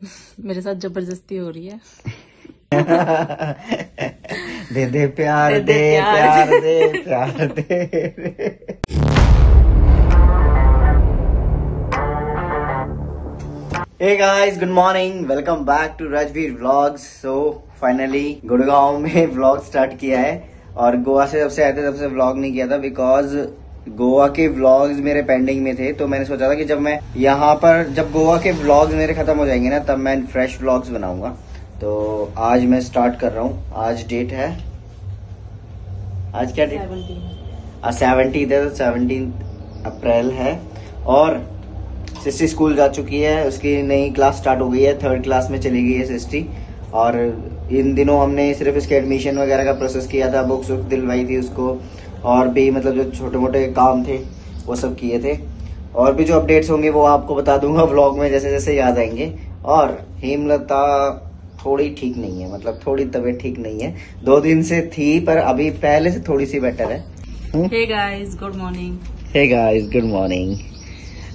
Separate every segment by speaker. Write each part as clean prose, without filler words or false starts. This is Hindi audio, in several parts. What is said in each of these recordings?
Speaker 1: मेरे साथ जबरदस्ती हो रही है।
Speaker 2: दे दे प्यार दे प्यार दे प्यार दे। Hey guys, good morning, welcome back to Rajveer vlogs. So finally Gurgaon में व्लॉग स्टार्ट किया है और गोवा से जब से आए थे तब से व्लॉग नहीं किया था बिकॉज गोवा के व्लॉग्स मेरे पेंडिंग में थे। तो मैंने सोचा था कि जब मैं यहाँ पर जब गोवा के व्लॉग्स मेरे खत्म हो जाएंगे ना तब मैं फ्रेश व्लॉग्स बनाऊंगा। तो आज मैं स्टार्ट कर रहा हूँ। आज डेट है, आज क्या डेट? 17 है, तो 17 अप्रैल है और सिस्टी स्कूल जा चुकी है। उसकी नई क्लास स्टार्ट हो गई है, 3rd क्लास में चली गई है सिस्टी। और इन दिनों हमने सिर्फ इसके एडमिशन वगैरह का प्रोसेस किया था, बुक्स दिलवाई थी उसको और भी मतलब जो छोटे मोटे काम थे वो सब किए थे। और भी जो अपडेट्स होंगे वो आपको बता दूंगा व्लॉग में जैसे जैसे याद आएंगे। और हेमलता थोड़ी ठीक नहीं है, मतलब थोड़ी तबीयत ठीक नहीं है, 2 दिन से थी पर अभी पहले से थोड़ी सी बेटर है।
Speaker 1: Hey guys, good morning.
Speaker 2: Hey guys, good morning.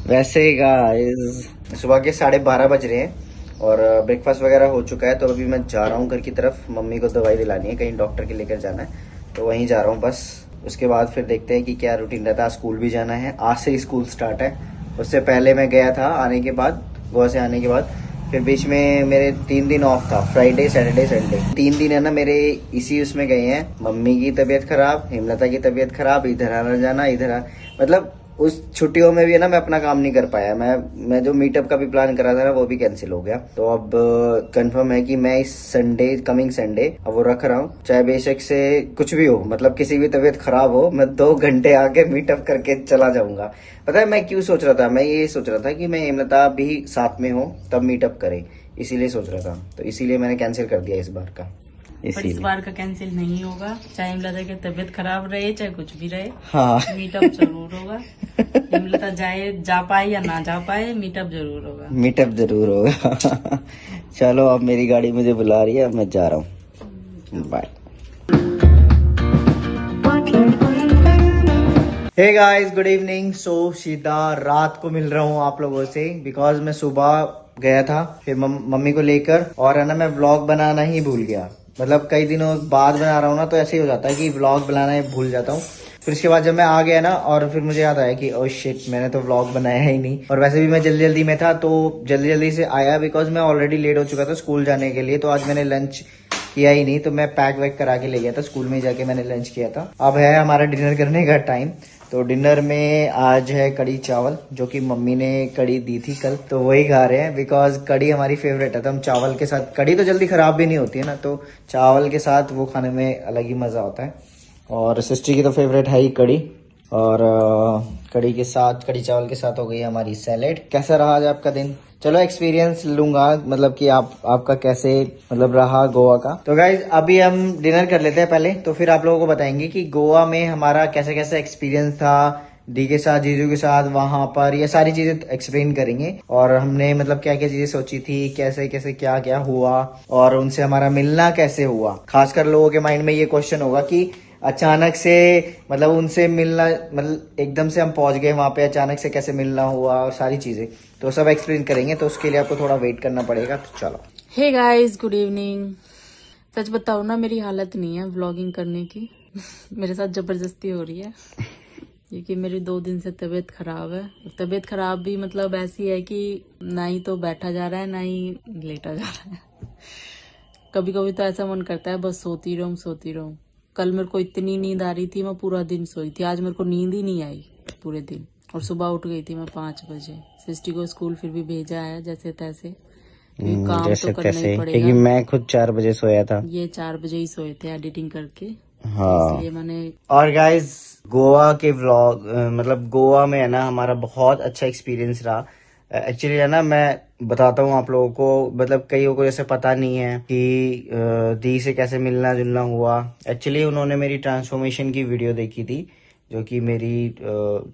Speaker 2: वैसे गाइस सुबह के 12:30 बज रहे हैं और ब्रेकफास्ट वगैरह हो चुका है। तो अभी मैं जा रहा हूँ घर की तरफ, मम्मी को दवाई दिलानी है, कहीं डॉक्टर के लेकर जाना है तो वहीं जा रहा हूँ बस। उसके बाद फिर देखते हैं कि क्या रूटीन रहता है। स्कूल भी जाना है, आज से ही स्कूल स्टार्ट है। उससे पहले मैं गया था आने के बाद, गोवा से आने के बाद, फिर बीच में मेरे 3 दिन ऑफ था, फ्राइडे सैटरडे संडे। 3 दिन है ना मेरे इसी उसमें गए हैं। मम्मी की तबीयत खराब, हेमलता की तबीयत खराब, इधर आना जाना, मतलब उस छुट्टियों में भी है ना मैं अपना काम नहीं कर पाया। मैं जो मीटअप का भी प्लान करा था ना वो भी कैंसिल हो गया। तो अब कंफर्म है कि मैं इस संडे, कमिंग संडे अब वो रख रहा हूँ, चाहे बेशक से कुछ भी हो, मतलब किसी भी तबीयत खराब हो, मैं 2 घंटे आके मीटअप करके चला जाऊंगा। पता है मैं क्यों सोच रहा था? मैं ये सोच रहा था कि मैं हेमलता भी साथ में हो तब मीटअप करे, इसीलिए सोच रहा था। तो इसीलिए मैंने कैंसिल कर दिया इस बार का।
Speaker 1: पर इस बार का कैंसिल नहीं होगा, चाहे हिमलता की तबीयत खराब रहे चाहे कुछ भी रहे।
Speaker 2: हाँ,
Speaker 1: मीटअप जरूर होगा। हिमलता जा पाए या ना जा पाए, मीटअप जरूर होगा।
Speaker 2: मीटअप जरूर होगा। चलो अब मेरी गाड़ी मुझे बुला रही है, अब मैं जा रहा हूँ, bye. Hey guys, good evening. So सीधा रात को मिल रहा हूँ आप लोगों से बिकॉज मैं सुबह गया था फिर मम्मी को लेकर और है ना मैं व्लॉग बनाना ही भूल गया। मतलब कई दिनों बाद बना रहा हूँ ना तो ऐसे ही हो जाता है कि व्लॉग बनाना ही भूल जाता हूँ। फिर उसके बाद जब मैं आ गया ना और फिर मुझे याद आया कि ओह शिट, मैंने तो व्लॉग बनाया ही नहीं। और वैसे भी मैं जल्दी जल्दी में था तो जल्दी जल्दी से आया बिकॉज मैं ऑलरेडी लेट हो चुका था स्कूल जाने के लिए। तो आज मैंने लंच किया ही नहीं, तो मैं पैक वैक करा के ले गया था, स्कूल में ही जाके मैंने लंच किया था। अब है हमारा डिनर करने का टाइम। तो डिनर में आज है कड़ी चावल, जो कि मम्मी ने कड़ी दी थी कल, तो वही खा रहे हैं बिकॉज कड़ी हमारी फेवरेट है। तो हम चावल के साथ, कड़ी तो जल्दी खराब भी नहीं होती है ना, तो चावल के साथ वो खाने में अलग ही मजा आता है। और सिस्टर की तो फेवरेट है ही कड़ी। और कड़ी के साथ, कड़ी चावल के साथ हो गई हमारी सैलेड। कैसा रहा आज आपका दिन? चलो एक्सपीरियंस लूंगा, मतलब कि आपका कैसे मतलब रहा गोवा का। तो गाइज अभी हम डिनर कर लेते हैं पहले, तो फिर आप लोगों को बताएंगे कि गोवा में हमारा कैसे कैसे एक्सपीरियंस था, दी के साथ, जीजू के साथ, वहां पर ये सारी चीजें एक्सप्लेन करेंगे। और हमने मतलब क्या क्या चीजें सोची थी, कैसे कैसे क्या क्या हुआ और उनसे हमारा मिलना कैसे हुआ। खासकर लोगों के माइंड में ये क्वेश्चन होगा कि अचानक से मतलब उनसे मिलना, मतलब एकदम से हम पहुंच गए वहां पे, अचानक से कैसे मिलना हुआ और सारी चीजें, तो सब एक्सप्लेन करेंगे। तो उसके लिए आपको थोड़ा वेट करना पड़ेगा, तो चलो।
Speaker 1: Hey guys, good evening. सच बताओ ना, मेरी हालत नहीं है व्लॉगिंग करने की। मेरे साथ जबरदस्ती हो रही है क्योंकि मेरी 2 दिन से तबीयत खराब है। तबीयत खराब भी मतलब ऐसी है कि ना ही तो बैठा जा रहा है ना ही लेटा जा रहा है। कभी कभी तो ऐसा मन करता है बस सोती रहूं। कल मेरे को इतनी नींद आ रही थी, मैं पूरा दिन सोई थी। आज मेरे को नींद ही नहीं आई पूरे दिन। और सुबह उठ गई थी मैं 5 बजे। सिस्टी को स्कूल फिर भी भेजा है जैसे तैसे, क्योंकि काम
Speaker 2: जैसे
Speaker 1: तो करना ही पड़ेगा।
Speaker 2: क्योंकि मैं खुद 4 बजे सोया था।
Speaker 1: ये 4 बजे ही सोए थे एडिटिंग करके।
Speaker 2: हाँ,
Speaker 1: इसलिए मैंने।
Speaker 2: और गाइज गोवा के व्लॉग, मतलब गोवा में है ना हमारा बहुत अच्छा एक्सपीरियंस रहा। एक्चुअली है ना मैं बताता हूँ आप लोगों को, मतलब कईयों को जैसे पता नहीं है कि दी से कैसे मिलना जुलना हुआ। एक्चुअली उन्होंने मेरी ट्रांसफॉर्मेशन की वीडियो देखी थी, जो कि मेरी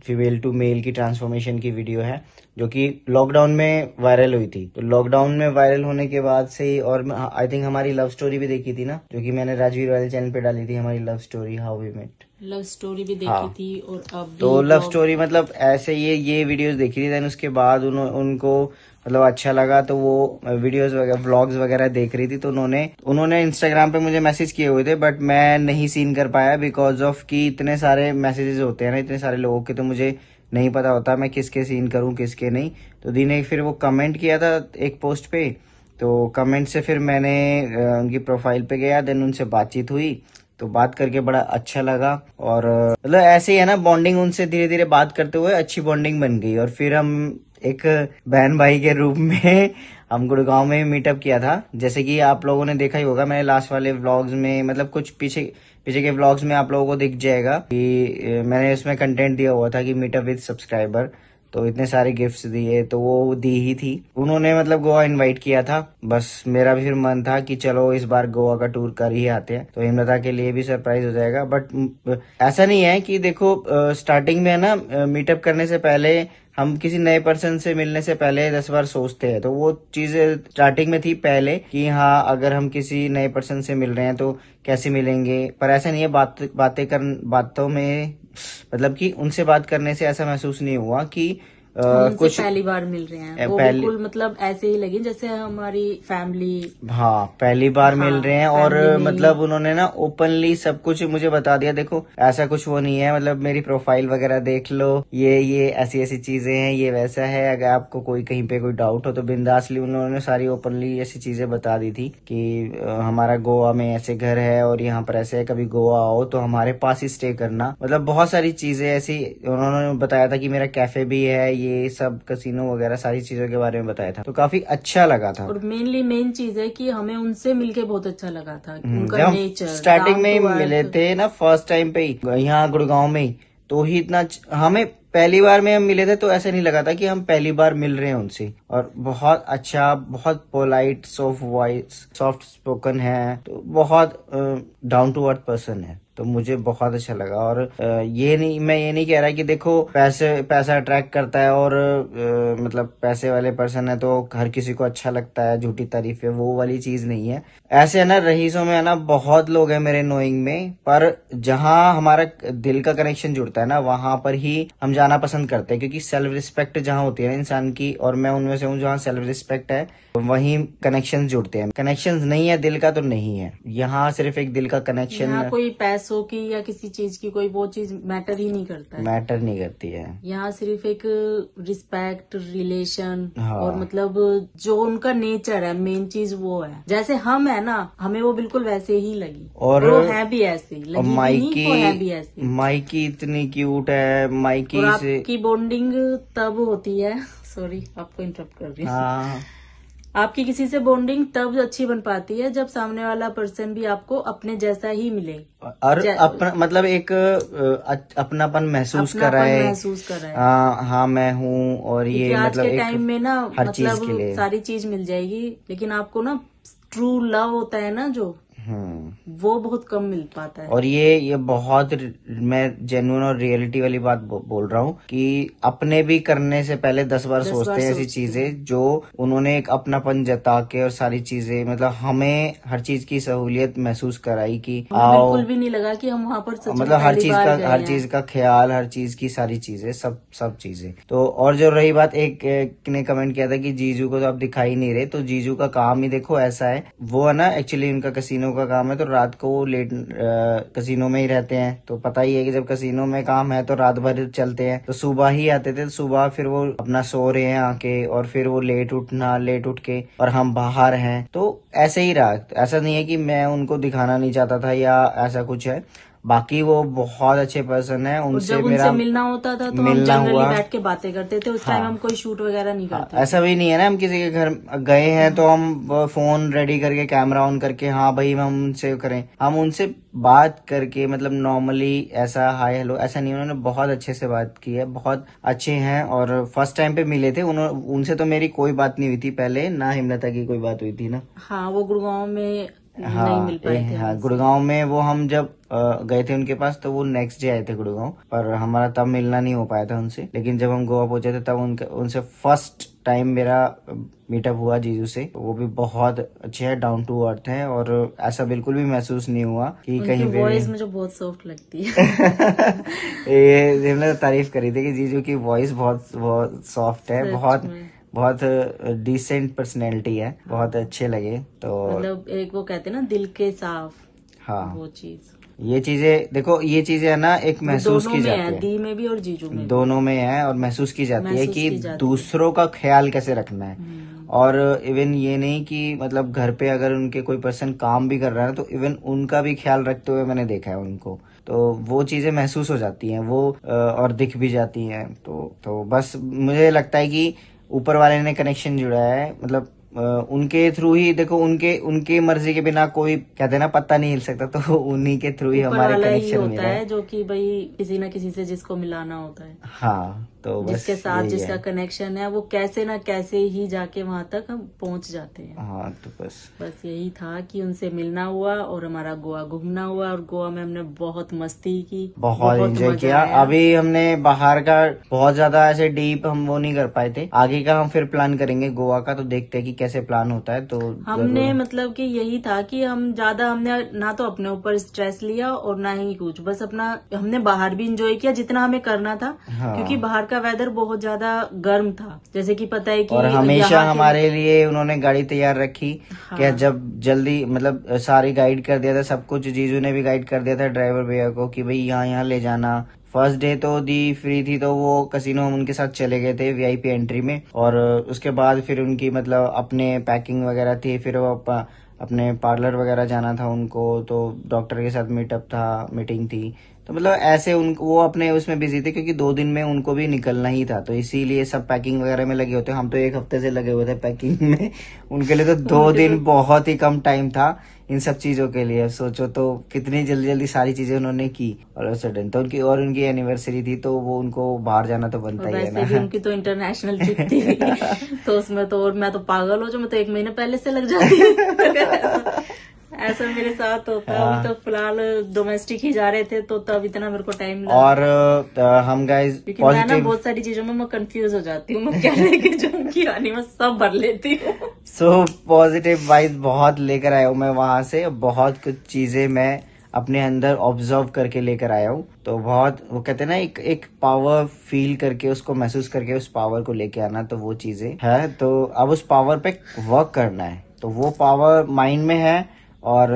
Speaker 2: फीमेल टू मेल की ट्रांसफॉर्मेशन की वीडियो है, जो कि लॉकडाउन में वायरल हुई थी। तो लॉकडाउन में वायरल होने के बाद से ही, और आई थिंक हमारी लव स्टोरी भी देखी थी ना, जो कि मैंने राजवीर वाले चैनल पे डाली थी, हमारी love story how we met.
Speaker 1: Love story भी देखी
Speaker 2: हाँ,
Speaker 1: थी और अब भी
Speaker 2: तो लव
Speaker 1: blog-
Speaker 2: स्टोरी मतलब ऐसे ये वीडियोस देखी थी। देन उसके बाद उनको मतलब अच्छा लगा, तो वो वीडियोस वगैरह व्लॉग्स वगैरह देख रही थी, तो उन्होंने इंस्टाग्राम पे मुझे मैसेज किए हुए थे, बट मैं नहीं सीन कर पाया बिकॉज ऑफ कि इतने सारे मैसेजेस होते हैं ना, इतने सारे लोगों के, तो मुझे नहीं पता होता मैं किसके सीन करूं किसके नहीं। तो दी ने फिर वो कमेंट किया था एक पोस्ट पे, तो कमेंट से फिर मैंने उनकी प्रोफाइल पे गया, देन उनसे बातचीत हुई, तो बात करके बड़ा अच्छा लगा। और मतलब ऐसे ही है ना, बॉन्डिंग उनसे धीरे धीरे बात करते हुए अच्छी बॉन्डिंग बन गई, और फिर हम एक बहन भाई के रूप में हम गुड़गांव में मीटअप किया था। जैसे कि आप लोगों ने देखा ही होगा मैंने लास्ट वाले व्लॉग्स में, मतलब कुछ पीछे के व्लॉग्स में आप लोगों को दिख जाएगा कि मैंने उसमें कंटेंट दिया हुआ था कि मीटअप विद सब्सक्राइबर, तो इतने सारे गिफ्ट्स दिए, तो वो दी ही थी उन्होंने, मतलब गोवा इनवाइट किया था। बस मेरा भी फिर मन था कि चलो इस बार गोवा का टूर कर ही आते हैं, तो हिमलता के लिए भी सरप्राइज हो जाएगा। बट ऐसा नहीं है कि देखो स्टार्टिंग में है ना, मीटअप करने से पहले हम किसी नए पर्सन से मिलने से पहले 10 बार सोचते हैं, तो वो चीज स्टार्टिंग में थी पहले कि हाँ अगर हम किसी नए पर्सन से मिल रहे हैं तो कैसे मिलेंगे, पर ऐसा नहीं है। बातों में मतलब कि उनसे बात करने से ऐसा महसूस नहीं हुआ कि
Speaker 1: हम उनसे
Speaker 2: कुछ
Speaker 1: पहली बार मिल रहे हैं, वो
Speaker 2: पहले,
Speaker 1: बिल्कुल मतलब ऐसे ही लगे जैसे हमारी फैमिली।
Speaker 2: हाँ पहली बार
Speaker 1: हाँ,
Speaker 2: मिल रहे हैं। और
Speaker 1: फैमिली में
Speaker 2: मतलब उन्होंने ना ओपनली सब कुछ मुझे बता दिया, देखो ऐसा कुछ वो नहीं है, मतलब मेरी प्रोफाइल वगैरह देख लो, ये ऐसी ऐसी चीजें हैं, ये वैसा है, अगर आपको कोई कहीं पे कोई डाउट हो तो बिंदासली उन्होंने सारी ओपनली ऐसी चीजें बता दी थी कि हमारा गोवा में ऐसे घर है और यहाँ पर ऐसे है, कभी गोवा आओ तो हमारे पास ही स्टे करना, मतलब बहुत सारी चीजें ऐसी उन्होंने बताया था कि मेरा कैफे भी है, ये सब कसिनो वगैरह सारी चीजों के बारे में बताया था, तो काफी अच्छा लगा था।
Speaker 1: और मेन चीज है कि हमें उनसे मिलके बहुत अच्छा लगा था, उनका
Speaker 2: जब
Speaker 1: नेचर
Speaker 2: स्टार्टिंग में मिले थे ना, फर्स्ट टाइम पे ही यहाँ गुड़गांव में ही, तो ही इतना हमें पहली बार में हम मिले थे तो ऐसा नहीं लगा था कि हम पहली बार मिल रहे हैं उनसे, और बहुत अच्छा, बहुत polite, soft voice, soft spoken है, तो बहुत डाउन टू अर्थ पर्सन है, तो मुझे बहुत अच्छा लगा। और मैं ये नहीं कह रहा कि देखो पैसा अट्रैक्ट करता है और मतलब पैसे वाले पर्सन है तो हर किसी को अच्छा लगता है, झूठी तारीफ है, वो वाली चीज नहीं है। ऐसे है ना, रईसों में है ना बहुत लोग हैं मेरे नोइंग में, पर जहाँ हमारा दिल का कनेक्शन जुड़ता है ना वहां पर ही हम जाना पसंद करते हैं, क्योंकि सेल्फ रिस्पेक्ट जहाँ होती है ना इंसान की, और मैं उनमें से हूँ जहाँ सेल्फ रिस्पेक्ट है वहीं कनेक्शन जुड़ते हैं। कनेक्शन नहीं है दिल का तो नहीं है, यहाँ सिर्फ एक दिल का कनेक्शन,
Speaker 1: यहाँ कोई पैसों की या किसी चीज की कोई वो चीज मैटर ही नहीं करता है,
Speaker 2: मैटर नहीं करती है।
Speaker 1: यहाँ सिर्फ एक रिस्पेक्ट, रिलेशन,
Speaker 2: हाँ।
Speaker 1: और मतलब जो उनका नेचर है, मेन चीज वो है। जैसे हम है ना, हमें वो बिल्कुल वैसे ही लगी, और वो है भी ऐसी लगी भी नहीं, वो है भी ऐसी।
Speaker 2: माइकी इतनी क्यूट है, माइकी
Speaker 1: और
Speaker 2: से
Speaker 1: आपकी बॉन्डिंग तब होती है, सॉरी आपको इंटरप्ट कर रही हूँ,
Speaker 2: हाँ,
Speaker 1: आपकी किसी से बॉन्डिंग तब अच्छी बन पाती है जब सामने वाला पर्सन भी आपको अपने जैसा ही मिले,
Speaker 2: और अपना मतलब एक अपनापन महसूस कर रहा है,
Speaker 1: महसूस कर रहा है।
Speaker 2: हाँ मैं हूँ, और ये
Speaker 1: आज
Speaker 2: मतलब
Speaker 1: के
Speaker 2: एक
Speaker 1: टाइम में ना
Speaker 2: हर चीज के
Speaker 1: मतलब
Speaker 2: लिए
Speaker 1: सारी चीज मिल जाएगी, लेकिन आपको ना ट्रू लव होता है ना जो, वो बहुत कम मिल पाता है।
Speaker 2: और ये बहुत मैं जेन्युइन और रियलिटी वाली बात बोल रहा हूँ कि अपने भी करने से पहले 10 बार सोचते हैं ऐसी चीजें, जो उन्होंने एक अपनापन जता के और सारी चीजें, मतलब हमें हर चीज की सहूलियत महसूस कराई कि आओ,
Speaker 1: बिल्कुल भी नहीं लगा कि हम वहाँ पर सच में
Speaker 2: मतलब हर चीज का ख्याल, हर चीज की सारी चीजें, सब चीजें। तो और जो रही बात, एक ने कमेंट किया था कि जीजू को तो आप दिखाई नहीं रहे, तो जीजू का काम ही देखो ऐसा है, वो है ना एक्चुअली उनका कसिनो का काम है, तो रात को वो लेट कसिनो में ही रहते हैं, तो पता ही है कि जब कसिनो में काम है तो रात भर चलते हैं, तो सुबह ही आते थे, तो सुबह फिर वो अपना सो रहे हैं आके, और फिर वो लेट उठ के, और हम बाहर हैं, तो ऐसे ही रहा। ऐसा नहीं है कि मैं उनको दिखाना नहीं चाहता था या ऐसा कुछ है, बाकी वो बहुत अच्छे पर्सन है, उनसे मेरा
Speaker 1: मिलना होता था तो हम जनरली बैठ के बातें करते थे, उस टाइम हम कोई शूट वगैरह नहीं करते।
Speaker 2: ऐसा भी नहीं है ना, हम किसी के घर गए हैं तो हम फोन रेडी करके कैमरा ऑन करके हाँ भाई हम उनसे करें, हम उनसे बात करके मतलब नॉर्मली ऐसा हाय हेलो ऐसा नहीं, उन्होंने बहुत अच्छे से बात की है, बहुत अच्छे हैं। और फर्स्ट टाइम पे मिले थे उनसे तो मेरी कोई बात नहीं हुई थी पहले, ना हिमलता की कोई बात हुई थी ना।
Speaker 1: हाँ, वो गुड़गांव में
Speaker 2: हाँ,
Speaker 1: नहीं मिल पाए थे।
Speaker 2: हाँ गुड़गांव में वो हम जब गए थे उनके पास, तो वो नेक्स्ट डे आए थे गुड़गांव, पर हमारा तब मिलना नहीं हो पाया था उनसे, लेकिन जब हम गोवा पहुंचे थे तब उनसे फर्स्ट टाइम मेरा मीटअप हुआ जीजू से। वो भी बहुत अच्छे हैं, डाउन टू अर्थ हैं, और ऐसा बिल्कुल भी महसूस नहीं हुआ कि कहीं पे
Speaker 1: वॉइस मुझे बहुत सॉफ्ट लगती है।
Speaker 2: ये हमने तारीफ करी थी कि जीजू की वॉइस बहुत सॉफ्ट है, बहुत बहुत डिसेंट पर्सनैलिटी है, बहुत अच्छे लगे। तो
Speaker 1: मतलब एक वो कहते हैं ना दिल के साफ,
Speaker 2: हाँ
Speaker 1: वो चीज
Speaker 2: ये चीजें देखो, ये चीजें है ना एक महसूस
Speaker 1: दोनों
Speaker 2: की
Speaker 1: में
Speaker 2: जाती
Speaker 1: है,
Speaker 2: है,
Speaker 1: दी में भी और जीजू में भी।
Speaker 2: दोनों में है और महसूस की जाती है
Speaker 1: महसूस
Speaker 2: कि
Speaker 1: की जाती है।
Speaker 2: दूसरों का ख्याल कैसे रखना है। और इवन ये नहीं कि मतलब घर पे अगर उनके कोई पर्सन काम भी कर रहा है तो इवन उनका भी ख्याल रखते हुए मैंने देखा है उनको, तो वो चीजें महसूस हो जाती हैं वो और दिख भी जाती हैं। तो बस मुझे लगता है कि ऊपर वाले ने कनेक्शन जुड़ा है, मतलब उनके थ्रू ही देखो, उनके उनके मर्जी के बिना कोई कहते हैं ना पत्ता नहीं हिल सकता, तो उन्हीं के थ्रू ही
Speaker 1: ऊपर
Speaker 2: हमारे
Speaker 1: वाला ही
Speaker 2: कनेक्शन
Speaker 1: होता
Speaker 2: मिला
Speaker 1: है
Speaker 2: है।
Speaker 1: जो कि भाई किसी ना किसी से जिसको मिलाना होता है,
Speaker 2: हाँ तो बस
Speaker 1: जिसके साथ
Speaker 2: यही
Speaker 1: जिसका
Speaker 2: है।
Speaker 1: कनेक्शन है वो कैसे ना कैसे ही जाके वहां तक हम पहुंच जाते हैं।
Speaker 2: हाँ तो
Speaker 1: बस यही था कि उनसे मिलना हुआ और हमारा गोवा घूमना हुआ, और गोवा में हमने बहुत मस्ती की,
Speaker 2: बहुत एंजॉय
Speaker 1: मजा
Speaker 2: किया।
Speaker 1: आया।
Speaker 2: अभी हमने बाहर का बहुत ज्यादा ऐसे डीप हम वो नहीं कर पाए थे, आगे का हम फिर प्लान करेंगे गोवा का, तो देखते हैं कि कैसे प्लान होता है। तो
Speaker 1: हमने
Speaker 2: जरूर
Speaker 1: मतलब कि यही था कि हम ज्यादा हमने ना तो अपने ऊपर स्ट्रेस लिया और ना ही कुछ, बस अपना हमने बाहर भी इंजॉय किया जितना हमें करना था।
Speaker 2: हाँ।
Speaker 1: क्योंकि बाहर का वेदर बहुत ज्यादा गर्म था, जैसे कि पता है कि
Speaker 2: और हमेशा
Speaker 1: यहाँ के-
Speaker 2: हमारे लिए उन्होंने गाड़ी तैयार रखी
Speaker 1: हाँ।
Speaker 2: कि जब जल्दी मतलब सारी गाइड कर दिया था, सब कुछ जीजू ने भी गाइड कर दिया था ड्राइवर भैया को कि भाई यहाँ यहाँ ले जाना। फर्स्ट डे तो दी फ्री थी, तो वो कसिनो हम उनके साथ चले गए थे वीआईपी एंट्री में, और उसके बाद फिर उनकी मतलब अपने पैकिंग वगैरह थी, फिर वो अपने पार्लर वगैरह जाना था उनको, तो डॉक्टर के साथ मीटअप था, मीटिंग थी, तो मतलब ऐसे उन वो अपने उसमें बिजी थे क्योंकि 2 दिन में उनको भी निकलना ही था, तो इसीलिए सब पैकिंग वगैरह में लगे होते। हम तो 1 हफ्ते से लगे हुए थे पैकिंग में, उनके लिए तो 2 दिन बहुत ही कम टाइम था इन सब चीजों के लिए। सोचो तो कितनी जल्दी जल्दी सारी चीजें उन्होंने की, और सडन तो उनकी एनिवर्सरी थी, तो वो उनको बाहर जाना तो बनता ही है
Speaker 1: वैसे भी
Speaker 2: ना।
Speaker 1: उनकी तो इंटरनेशनल ट्रिप थी तो उसमें तो और मैं तो पागल हो जो, मैं तो 1 महीने पहले से लग जाती ऐसा मेरे साथ होता है। हम तो फिलहाल डोमेस्टिक ही जा रहे थे, तो तब इतना मेरे को टाइम लगा।
Speaker 2: और हम गाइज
Speaker 1: क्योंकि मैं ना
Speaker 2: पॉजिटिव
Speaker 1: बहुत सारी चीजों में मैं कंफ्यूज हो जाती हूँ, मैं क्या लेके जाऊँ क्या नहीं, मैं सब भर लेती हूँ।
Speaker 2: सो पॉजिटिव वाइज बहुत लेकर आया हूँ मैं वहां से, बहुत कुछ चीजें मैं अपने अंदर ऑब्जर्व करके लेकर आया हूँ। तो बहुत वो कहते हैं ना एक पावर फील करके, उसको महसूस करके उस पावर को लेके आना, तो वो चीजें है। तो अब उस पावर पे वर्क करना है, तो वो पावर माइंड में है और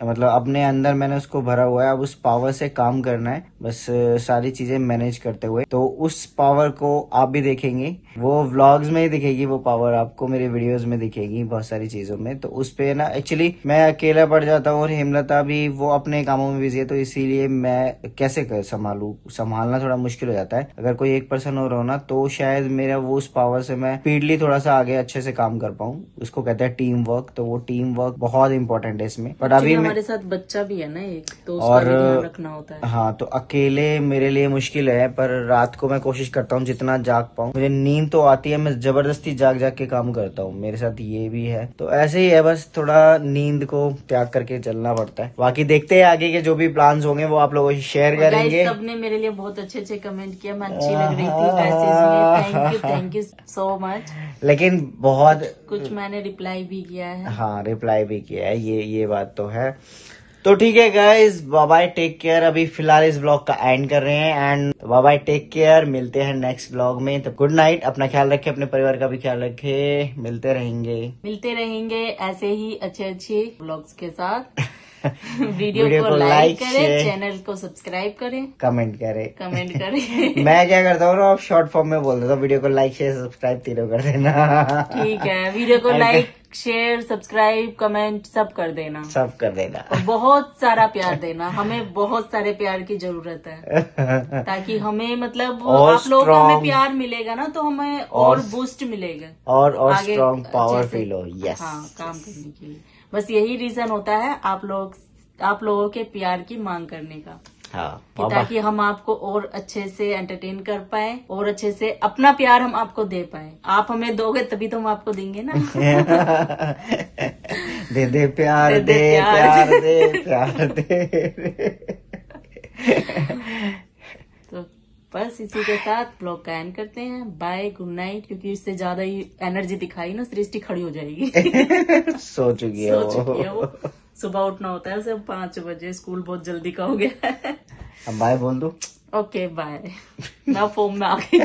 Speaker 2: मतलब अपने अंदर मैंने उसको भरा हुआ है। अब उस पावर से काम करना है बस, सारी चीजें मैनेज करते हुए। तो उस पावर को आप भी देखेंगे, वो व्लॉग्स में ही दिखेगी वो पावर, आपको मेरे वीडियोस में दिखेगी बहुत सारी चीजों में। तो उस पे ना एक्चुअली मैं अकेला पड़ जाता हूँ और हेमलता भी वो अपने कामों में बिजी है, तो इसीलिए मैं कैसे कर संभालना थोड़ा मुश्किल हो जाता है। अगर कोई एक पर्सन और हो ना, तो शायद मेरा वो उस पावर से मैं स्पीडली थोड़ा सा आगे अच्छे से काम कर पाऊँ। उसको कहते हैं टीम वर्क, तो वो टीम वर्क बहुत इंपॉर्टेंट है इसमें। बट अभी
Speaker 1: हमारे साथ बच्चा भी है ना एक, तो उसका
Speaker 2: और
Speaker 1: भी ध्यान रखना होता है।
Speaker 2: हाँ, तो अकेले मेरे लिए मुश्किल है, पर रात को मैं कोशिश करता हूँ जितना जाग पाऊँ। मुझे नींद तो आती है, मैं जबरदस्ती जाग जाग के काम करता हूँ, मेरे साथ ये भी है। तो ऐसे ही है, बस थोड़ा नींद को त्याग करके चलना पड़ता है। बाकी देखते हैं आगे के जो भी प्लान्स होंगे वो आप लोगों से शेयर करेंगे।
Speaker 1: सबने मेरे लिए बहुत अच्छे अच्छे कमेंट किया, मैं अच्छी लग रही थी मैसेज में, थैंक यू सो मच।
Speaker 2: लेकिन बहुत
Speaker 1: कुछ मैंने रिप्लाई भी किया है।
Speaker 2: हाँ, रिप्लाई भी किया है, ये बात तो है। तो ठीक है guys, bye bye, take care. अभी फिलहाल इस ब्लॉग का एंड कर रहे हैं, and bye bye, take care. मिलते हैं नेक्स्ट ब्लॉग में, तो गुड नाइट। अपना ख्याल रखे, अपने परिवार का भी ख्याल रखे। मिलते रहेंगे
Speaker 1: ऐसे ही अच्छे अच्छे ब्लॉग्स के साथ। वीडियो को लाइक करें, चैनल को सब्सक्राइब करें, कमेंट करें।
Speaker 2: मैं क्या करता हूँ ना, आप शॉर्ट फॉर्म में बोल देता हूँ, वीडियो को लाइक शेयर सब्सक्राइब तीनों कर देना।
Speaker 1: ठीक है, वीडियो को लाइक शेयर सब्सक्राइब कमेंट सब कर देना, और बहुत सारा प्यार देना। हमें बहुत सारे प्यार की जरूरत है, ताकि हमें मतलब आप लोगों का हमें प्यार मिलेगा ना, तो हमें और बूस्ट मिलेगा और
Speaker 2: स्ट्रॉन्ग पावर फील हो। यस,
Speaker 1: हाँ, काम करने के लिए। बस यही रीजन होता है आप लोगों के प्यार की मांग करने का।
Speaker 2: हाँ,
Speaker 1: ताकि हम आपको और अच्छे से एंटरटेन कर पाए, और अच्छे से अपना प्यार हम आपको दे पाए। आप हमें दोगे तभी तो हम आपको देंगे ना।
Speaker 2: दे प्यार, दे प्यार, दे प्यार दे।
Speaker 1: तो बस इसी के साथ ब्लॉग का एंड करते हैं। Bye, good night. क्योंकि इससे ज्यादा ही एनर्जी दिखाई ना, सृष्टि खड़ी हो जाएगी।
Speaker 2: सो चुकी है वो।
Speaker 1: सुबह उठना होता है उसे 5 बजे, स्कूल बहुत जल्दी का हो गया है।
Speaker 2: अब बाय बोल दो।
Speaker 1: Okay bye. मैं फोन में आ गई।